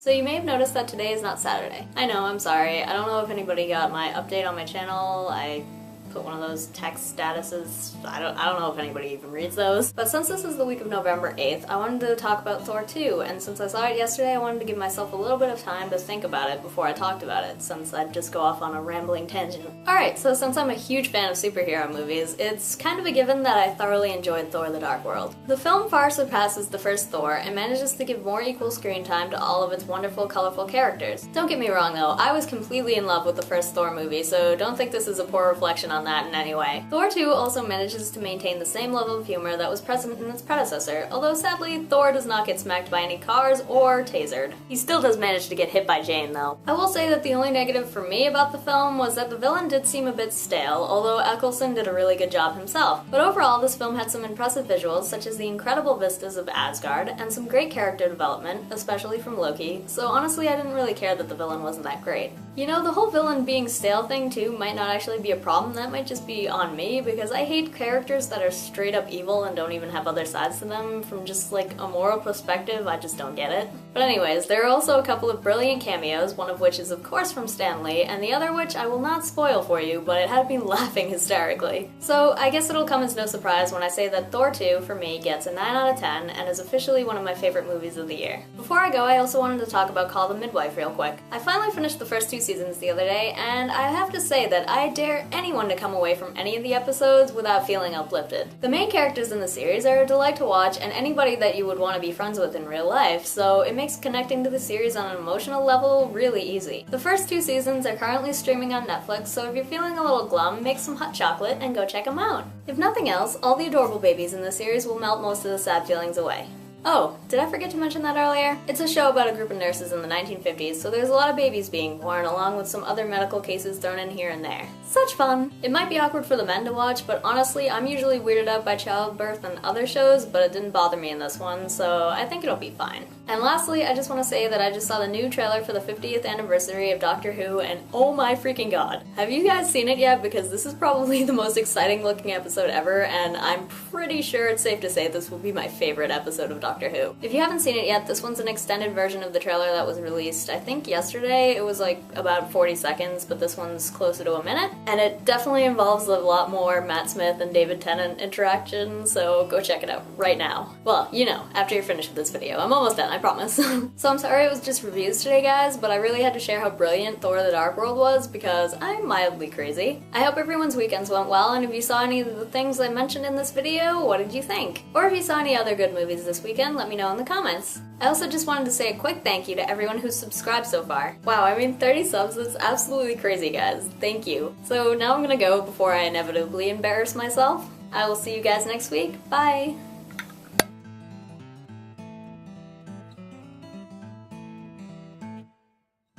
So you may have noticed that today is not Saturday. I know, I'm sorry. I don't know if anybody got my update on my channel. I put one of those text statuses. I don't know if anybody even reads those. But since this is the week of November 8th, I wanted to talk about Thor 2, and since I saw it yesterday, I wanted to give myself a little bit of time to think about it before I talked about it, since I'd just go off on a rambling tangent. Alright, so since I'm a huge fan of superhero movies, it's kind of a given that I thoroughly enjoyed Thor: The Dark World. The film far surpasses the first Thor and manages to give more equal screen time to all of its wonderful, colorful characters. Don't get me wrong though, I was completely in love with the first Thor movie, so don't think this is a poor reflection on that in any way. Thor 2 also manages to maintain the same level of humor that was present in its predecessor, although sadly, Thor does not get smacked by any cars or tasered. He still does manage to get hit by Jane though. I will say that the only negative for me about the film was that the villain did seem a bit stale, although Eccleston did a really good job himself. But overall, this film had some impressive visuals, such as the incredible vistas of Asgard, and some great character development, especially from Loki, so honestly I didn't really care that the villain wasn't that great. You know, the whole villain being stale thing too might not actually be a problem, that might just be on me, because I hate characters that are straight up evil and don't even have other sides to them. From just like a moral perspective, I just don't get it. But anyways, there are also a couple of brilliant cameos, one of which is of course from Stan Lee, and the other which I will not spoil for you, but it had me laughing hysterically. So I guess it'll come as no surprise when I say that Thor 2 for me gets a 9 out of 10 and is officially one of my favorite movies of the year. Before I go, I also wanted to talk about Call the Midwife real quick. I finally finished the first 2 seasons the other day, and I have to say that I dare anyone to come away from any of the episodes without feeling uplifted. The main characters in the series are a delight to watch and anybody that you would want to be friends with in real life, so it makes connecting to the series on an emotional level really easy. The first 2 seasons are currently streaming on Netflix, so if you're feeling a little glum, make some hot chocolate and go check them out. If nothing else, all the adorable babies in the series will melt most of the sad feelings away. Oh, did I forget to mention that earlier? It's a show about a group of nurses in the 1950s, so there's a lot of babies being born, along with some other medical cases thrown in here and there. Such fun! It might be awkward for the men to watch, but honestly, I'm usually weirded out by childbirth and other shows, but it didn't bother me in this one, so I think it'll be fine. And lastly, I just want to say that I just saw the new trailer for the 50th anniversary of Doctor Who, and oh my freaking god. Have you guys seen it yet? Because this is probably the most exciting looking episode ever, and I'm pretty sure it's safe to say this will be my favorite episode of Doctor Who. If you haven't seen it yet, this one's an extended version of the trailer that was released, I think yesterday. It was like about 40 seconds, but this one's closer to a minute. And it definitely involves a lot more Matt Smith and David Tennant interaction, so go check it out right now. Well, you know, after you're finished with this video. I'm almost done, I promise. So I'm sorry it was just reviews today, guys, but I really had to share how brilliant Thor: The Dark World was because I'm mildly crazy. I hope everyone's weekends went well, and if you saw any of the things I mentioned in this video, what did you think? Or if you saw any other good movies this weekend, let me know in the comments. I also just wanted to say a quick thank you to everyone who's subscribed so far. Wow, I mean 30 subs, that's absolutely crazy, guys. Thank you. So now I'm gonna go before I inevitably embarrass myself. I will see you guys next week. Bye!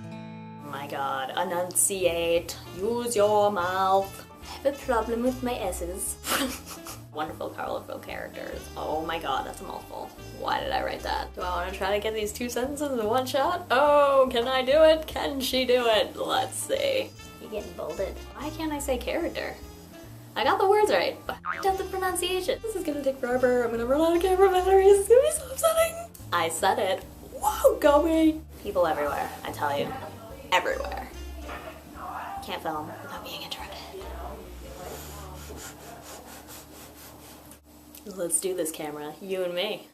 Oh my god, enunciate. Use your mouth. I have a problem with my S's. Wonderful, colorful characters. Oh my god, that's a mouthful. Why did I write that? Do I want to try to get these 2 sentences in one shot? Oh, can I do it? Can she do it? Let's see. You're getting bolded. Why can't I say character? I got the words right, but I f***ed up the pronunciation. This is gonna take forever. I'm gonna run out of camera batteries. It's gonna be so upsetting. I said it. Whoa, go me. People everywhere, I tell you. Everywhere. Can't film without being interrupted. Let's do this, camera. You and me.